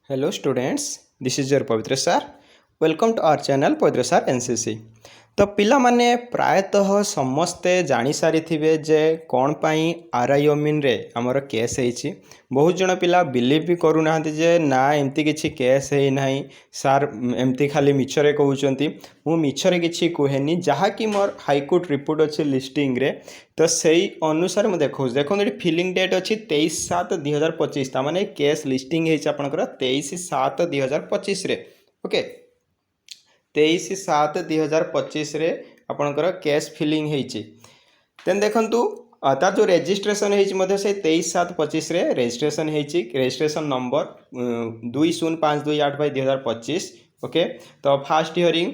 Hello students, this is your Pavitra sir. Welcome to our channel Pavitra sir NCC. तो पिलामाने प्रायतः समस्ते जानी सारी थिबे जे कौन पाई आरआईओमिन रे हमर केस हेछि। बहुत जन पिला बिलीव भी करू नाहंती जे ना एमती किछि केस हे नाही सार एमती खाली मिछरे कहउचंती। मु मिछरे किछि कोहेनी जहा कि मोर हाई कोर्ट रिपोर्ट अछि लिस्टिंग रे। तो सही अनुसार मु देखो एटी फिलिंग डेट अछि 23/7/2025 ता माने केस लिस्टिंग हेछि आपनकर 23/7/2025 रे। ओके 23/7/2025 रे आपनकर केस फिलिंग हेछि। देन देखंतु तार जो रेजिस्ट्रेशन हेछि मध्ये से 23/7/25 रे रेजिस्ट्रेशन हेछि। Registration number 205228/2025। ओके तो फर्स्ट हियरिंग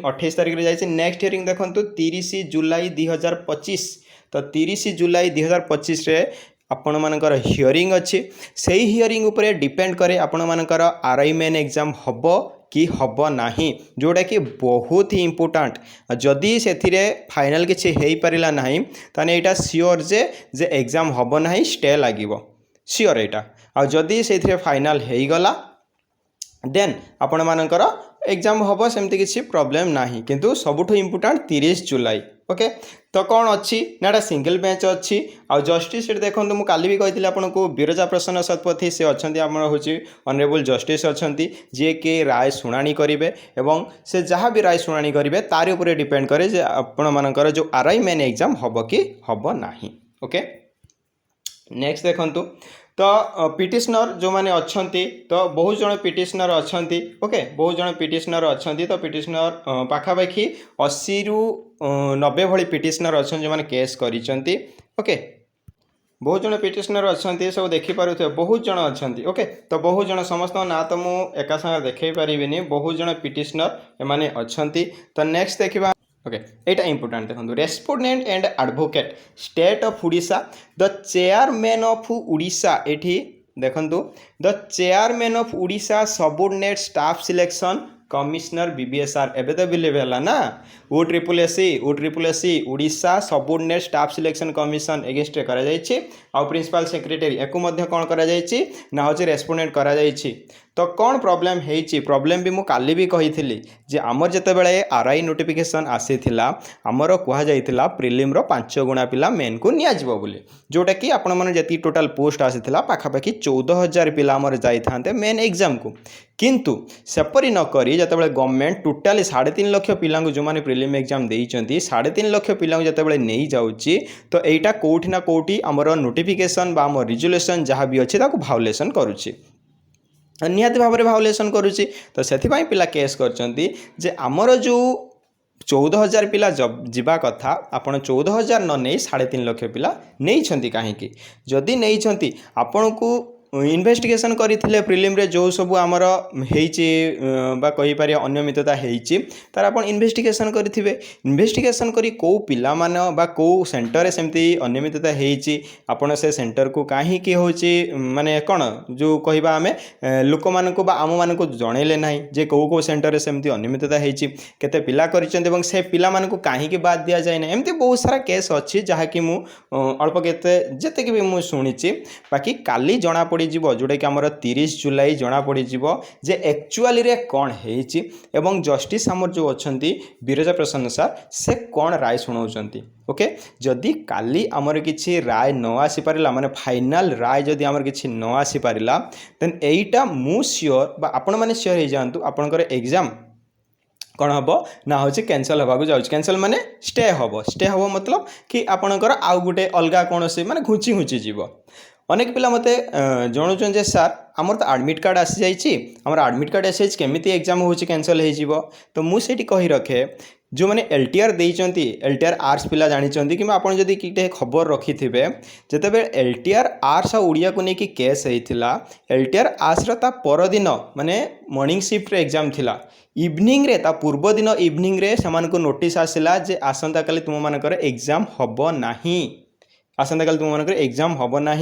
28 तारिख रे जाइछि। नेक्स्ट हियरिंग देखंतु 30 जुलाई 2025। तो 30 जुलाई 2025 रे आपण मानकर हियरिंग अछि। सेही हियरिंग ऊपर डिपेंड करे आपण मानकर आरआई मेन एग्जाम हबो कि हब नाही, जोड़ा कि बहुत ही इम्पोर्टाट। जदि से फाइनल किसी हो पारा ना ताने एटा सियोर जे एग्जाम हब ना, स्टे लगे सियोर एटा। आदि से फाइनल हो गला देन आपण मानकर एग्जाम हम सेमती किसी प्रॉब्लम ना, किंतु सबुठ इम्पोर्टाट 30 जुलाई। ओके तो कौन अच्छी ना सिंगल बेंच अच्छी। आ जस्टिस देखो मुझे काली भी कही आपको बिरजा प्रसन्न शतपथी से अच्छा हूँ ऑनरेबल जस्टिस अच्छा जी कि राय शुणाणी करेंगे एवं से जहाँ भी राय शुणाणी करेंगे तार उपर डिपेंड करे जे आपण मानकर जो आरआई मेन एग्जाम हम कि हम ना। ओके नेक्स्ट देखंतु तो पिटिशनर जो माने अच्छंती तो बहुत जन पिटिशनर अच्छंती। ओके बहुत जन पिटिशनर अच्छंती। तो पिटिशनर पाखापाखि 80 रु 90 भली पिटिशनर अच्छन जो माने केस करिसंती। ओके बहुत जन पिटिशनर अच्छंती सब देखि पारुथे बहुत जन अच्छंती। ओके तो बहुत जन समस्त ना तो मु एका संगे देखै परिबिनी बहुत जन पिटिशनर एमाने अच्छंती। तो नेक्स्ट देखिबा ओके एटा इंपोर्टेंट देखो respondent and advocate state of Orissa the chairman of Orissa एठी देखंतु the chairman of Orissa subordinate staff selection commissioner BBSR एबे तो बिलीव है ना OSSC Orissa subordinate staff selection commission against करा जायछि। आ प्रिंसिपल सेक्रेटरी एको मध्य कोन करा जायछि ना होछि रेस्पोंडेंट करा जायछि। तो कौन प्रॉब्लम हेछि प्रॉब्लम भी मु काली भी कही थी जे आमर जते बेले आरआई नोटिफिकेशन आसीथिला आमर कहा जायथिला प्रिलिम रो 5 गुणा पिला मेन को निया जिवो बोली, जोटा कि आपण माने जति टोटल पोस्ट आसीथिला पाखापाखि 14,000 पिला आमर जाइथांते मेन एग्जाम को। किंतु सेपरी न करी जते बेले गवर्नमेंट टोटली 3.5 लाख पिला जो माने प्रिलिम एग्जाम देइचंती 3.5 लाख पिला जते बेले नै जाउची तो एटा कोठी ना कोठी आमर नोटिफिकेशन बा आमर रिजोल्यूशन जहाँ भी अच्छी ताको भायोलेशन करूची निहाती भाव में भायोलेशन करुच्ची। तो से पिला केस करचंती जे आमर जो 14,000 पिला जीवा कथा आपण 14,000 न नहीं 3.5 लाख पिला नहीं कहीं जदि नहीं आपण को इन्वेस्टिगेशन करथिले प्रिलिम रे जो सब आमर हेछि बा कहि पारे अनियमितता हेछि तार आपण इन्वेस्टिगेशन करथिबे। इन्वेस्टिगेशन करी को पिला मान बा को सेंटर रे सेमती अनियमितता हेछि आपण से सेंटर को काहे कि होछि माने कोन जो कहिबा हमें लोक मान को बा आम मान को जणैले नाही जे को सेंटर रे सेमती अनियमितता हेछि केते पिला करिसंत एवं से पिला मान को काहे कि बाद दिया जाय ना। एमती बहुत सारा केस अछि जहा कि मु अल्प केते जते कि भी मु सुनिछि बाकी काली जणा पड़ी जोटा कि आमर 30 जुलाई जना पड़ जे एक्चुअली रे कौन हेछि एवं जस्टिस आमर जो अच्छंती बिरजा प्रसन्न सर से कौन राय शुणाउचंती। ओके जदि काली आमर किछि राय न आसी पारिला माने फाइनल राय जदि आमर किछि न आसी पारिला देन एइटा मु श्योर बा आपण माने श्योर हे जानतु आपनकर एग्जाम कौन हम ना हूँ कैंसल होगा कैंसल माने स्टे हम मतलब कि आपणकर आउ गोटे अलग कौन से माने घुची घुची जीव। अनेक पिला मते जणुचन जे सर आमर तो एडमिट कार्ड आसी जाइछि आमर एडमिट कार्ड आसी केमिति एग्जाम होछि कैंसल हो जीवो। तो मु सेठी कहि रखे जो मैंने एलटीआर देइचंती एलटीआर आर्ट्स पिला जानिचंती कि आपण जदि किटे खबर रखिथिबे जतेबे एलटीआर आर्ट्स आ उड़िया को नेकी केस हेइथिला एलटीआर आर्ट्स रा ता पर दिन माने मॉर्निंग शिफ्ट रे एग्जाम थिला इवनिंग रे ता पूर्व दिन इवनिंग रे समान को नोटिस आसिला जे आसंता काली तुम मानकर एग्जाम हबो नाही आसंता काली तुम मानकर एग्जाम हम ना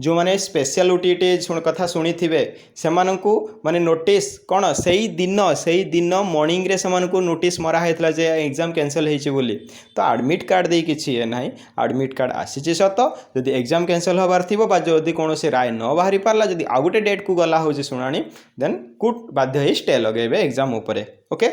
जो मैंने स्पेशल यूटिलिटीज कथा शुणी थे से माने नोटिस कौन से दिन मॉर्निंग रे से नोटिस मरा होता जे एग्जाम कैंसल होली तो एडमिट कार्ड दे कि ना एडमिट कार्ड आसी सत जदि एग्जाम कैंसल होबार थी जदि कौन राय न बाहरी पार्ला जदि आउ गोटे डेट को गला हो शुणाणी देन कोर्ट बाध्य स्टे लगे एग्जाम उपरे ओके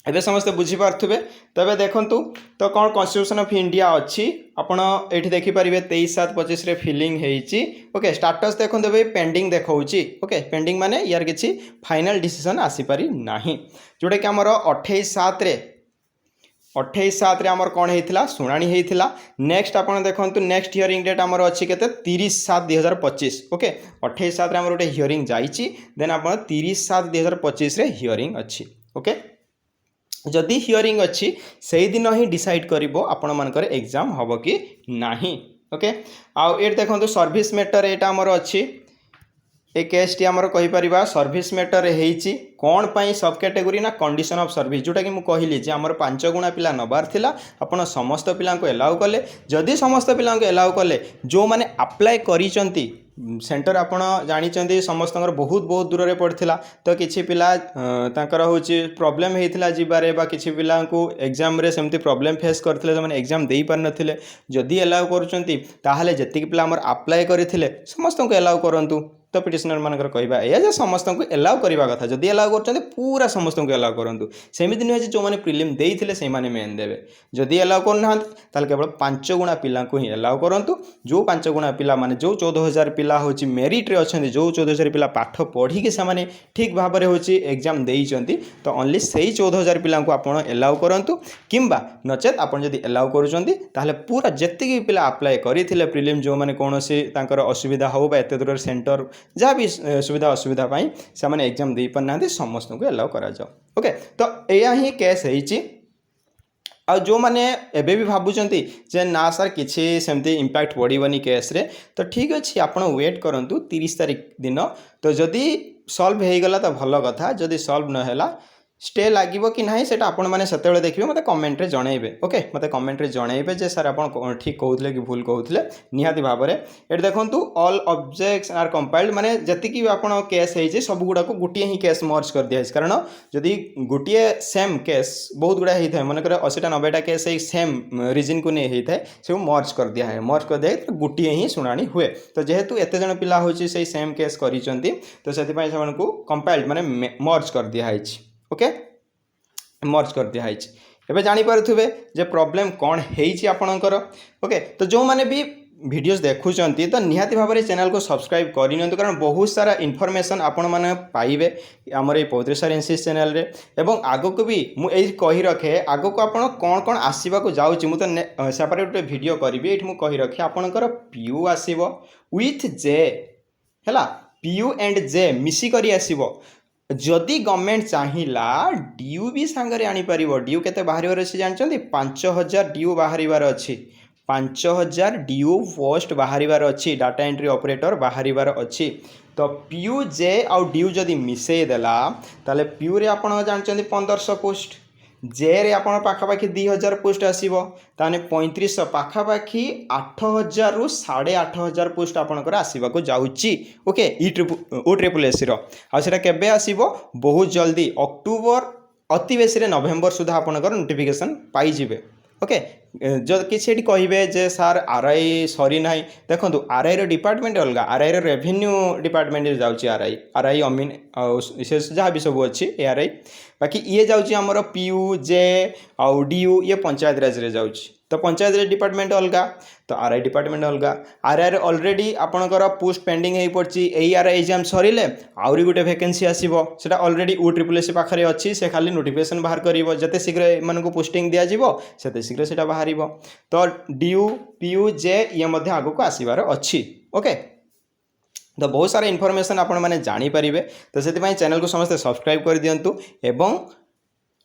एबे समस्त बुझीपारे तबे देखूँ तो कौन कन्स्टिट्यूशन ऑफ इंडिया अच्छी आपण ये देखिपारे 23/7/25 रे फिलिंग होती ओके स्टाटस देखो भाई पेंडिंग देखा ओके पेंडिंग माने यार किसी फाइनल डिसीजन आसीपारी ना जोटा कि आमर 28/7 रे 28/7 रे आमर कौन होता शुणाणी होता नेक्स्ट आप देखो नेक्स्ट हियरिंग डेट आमर अच्छी के 30/7/2025 ओके 28/7 रे आमर गोटे हियरिंग जाइए देन आप 30/7/2025 रे हियरिंग अच्छी ओके जदि हियरिंग अच्छी से ही दिन ही डिसाइड करिवो आपण मानकर एग्जाम हम कि नाही ओके आउ ये देखो सर्विस मैटर यहाँ आमर अच्छी ए केस टी आमर कहि परिबा सर्विस मैटर हेची कौन पाई सब कैटेगोरी ना कंडीशन ऑफ सर्विस जोटा कि मुझे कहली जे आमर 5 गुणा पिला नबार थिला आपण समस्त पिला एलाउ कले जदि समस्त पिला एलाउ कले जो माने अप्लाई करिसंती सेंटर आपण जानी समस्त बहुत बहुत दूर में पड़ता तो किसी पिला तांकर होची प्रॉब्लम होता जीवारे बा किसी पिला एग्जाम रे सेमती प्रॉब्लम फेस करथिले जो माने एग्जाम देई पार नथिले जदि एलाउ करूचंती ताहाले जति पिला हमर अप्लाई करथिले समस्त को एलाउ करंतु तो पिटिशनर मानकर कहबा एया जे समस्त को एलाउ करबा कथा जदि एलाउ करचंती पूरा समस्त को एलाउ करंतु सेमिति नुहे जे जो माने प्रिलिम देइथिले से माने मेन देबे जदि एलाउ करना ताले केवल 5 गुणा पिला को ही एलाउ करंतु जो 5 गुणा पिला माने जो 14000 पिला होची मेरिट रे अछंती जो 14000 पिला पाठ पढ़ी के से ठीक भाव में होची एग्जाम देइचंती तो ओनली सही 14000 पिला को आपण एलाउ करंतु किंबा नचेत आपण जदि एलाउ करूचंती ताले पूरा जत्ते पिला अप्लाई करिथिले प्रिलिम जो माने कोनोसी तांकर असुविधा हो बा एते दूर सेंटर जहाँ भी सुविधा असुविधा पाई से माने एग्जाम दे पारना समस्त को एलाउ करा जाओ ओके तो यह ही केस होइची आ जो मैंने एबे भी भावुंट जे ना सर किसी सेमती इम्पैक्ट पड़ोनी केस रे तो ठीक अच्छे आप वेट करूँ 30 तारीख दिन तो जदि सॉल्व हो गला तो भल कथा जदि सॉल्व न है स्टे लगे कि ना से आपण मैंने से देखिए मत कमेंट रे जनइबे ओके मत कमेंट रे जनइबे जे सर आप ठीक कहते कि भूल कहते निहाती भाव में ये देखूँ ऑल ऑब्जेक्ट्स आर कंपाइल्ड माने जति आप केस है सब गुड़ा को गोटे ही केस मर्ज कर दिया कारण जदि गोटे सेम केस बहुत गुड़ा होता है मनकर 80-90टा केस सेम रिजन को नहीं होता है से मर्ज कर दिया है मर्ज कर दिया है तो गोटे ही शुणाणी हुए तो जेहेतु एत जन पिला होची से सेम केस करिसंती तो से कंपाइल्ड माने मर्ज कर दिया है ओके मर्ज कर दिया एबे जानी पारुथुबे जे प्रॉब्लम कौन हेइची आपणकर ओके तो जो माने भी वीडियोस देखुचंती तो निहाती भाव में चैनल को सब्सक्राइब करनी कारण बहुत सारा इनफॉरमेशन आपण मैंने पाइबे आमर ये पौत्रेश्वर एनसीसी चैनल रे एवं आगो को भी मुझे कही रखे आगो को आपण कौन कौन आसवा को जाऊँगी मुझे सेपरेट गोटे वीडियो करी ये कही रखे आपणकर पीयू आसीबो विथ जे हैला पीयू एंड जे मिसी करी आसीबो जदि गवर्नमेंट चाहिला ड्यू भी सांगरे आनीपर ड्यू केते बाहर अच्छी जानते 5000 ड्यू बाहर अच्छी 5000 ड्यू पोस्ट बाहर अच्छी डाटा एंट्री ऑपरेटर बाहर अच्छी तो पीयू जे आउ ड्यू जदि मिसई देला ताले पीयू रे आपण जानते 1500 पोस्ट जे रे आपण पाखापाखि 2000 पोस्ट आसीबो ताने 3500 पाखापाखि 8000 रु 8500 पोस्ट आपणकर आसीबा को जाउची ओके ओ ट्रिपल एस रो आ सेटा केबे आसीबो बहुत जल्दी अक्टोबर अति बेसी रे नवेम्बर सुधा आपणकर नोटिफिकेशन पाई जिवे ओके जो किसी कहे जे सार आरआई सरी ना देखो आरआई रो डिपार्टमेंट अलग आरआई रो रेवेन्यू डिपार्टमेंट जाऊँगी आरआई अमीन विशेष जहाँ भी सब अच्छी एआरआई बाकी ये जाऊँगी आमर पीयू जे आउ डीयू ये पंचायत राज रे जाऊँगी तो पंचायत राज डिपार्टमेंट अलग तो आरआई डिपार्टमेंट अलग आरआई ऑलरेडी आपणकर पोस्ट पेंडिंग हो पड़ी यही आरआई एग्जाम सरिले आउरी गोटे वैकेंसी आसीबो सेटा ऑलरेडी ओ ट्रिपल एस पाखे अच्छी से खाली नोटिफिकेशन बाहर करिवो जते शीघ्र एमानकु पोस्टिंग दिया जिवो सेते शीघ्र सेटा बाहरिवो तो डीयू पीयू जे ये मध्य आगो को आसीबार अच्छी ओके तो बहुत सारा इनफॉरमेशन आपण माने जानी परिबे तो सेति पई चैनल को समस्त सब्सक्राइब कर दियंतु एवं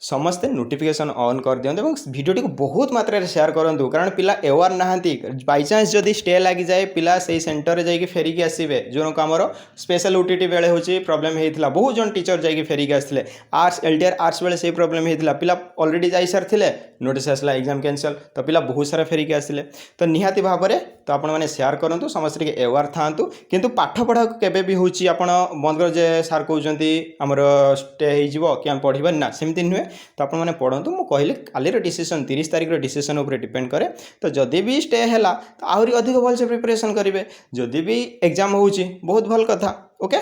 समस्ते नोटिफिकेशन ऑन कर दियंतु और वीडियो टी बहुत मात्रा शेयर करूँ कारण पिला एवार नहांती बाई चान्स जदि स्टे लगी जाए पिला से सेंटर रे जाइए फेरिकी आसवे जो आमर स्पेशल ओटीटी बेले होची प्रॉब्लम होता बहुत जन टीचर जाइए फेरिकी आसते आर्ट्स एलटीआर आर्ट्स बेले से प्रॉब्लम होता पिला ऑलरेडी जाई सारी नोटिस आसला एग्जाम कैंसल तो पिला बहुत सारा फेरिकी आसते तो निहाती भाव में तो आपण मैंने शेयर करूँ समस्त एवार था किंतु पाठ पढ़ा केबे भी होची आपण बंद कर जे सार कहते आमर स्टे हो कि आम पढ़ा ना सेमती नुहे तो आप मैंने पढ़ु मुझे कहली काली डिसीजन 30 तारीख डिसीजन उपर डिपेंड करे तो जदि भी स्टे है तो आहरी अधिक भलसे प्रिपरेशन करेंगे जदि भी एग्जाम हो बहुत भल कथा ओके।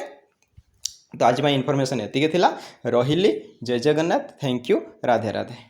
तो आज इनफॉरमेशन एतिक थिला रहिली जय जगन्नाथ थैंक यू राधे राधे।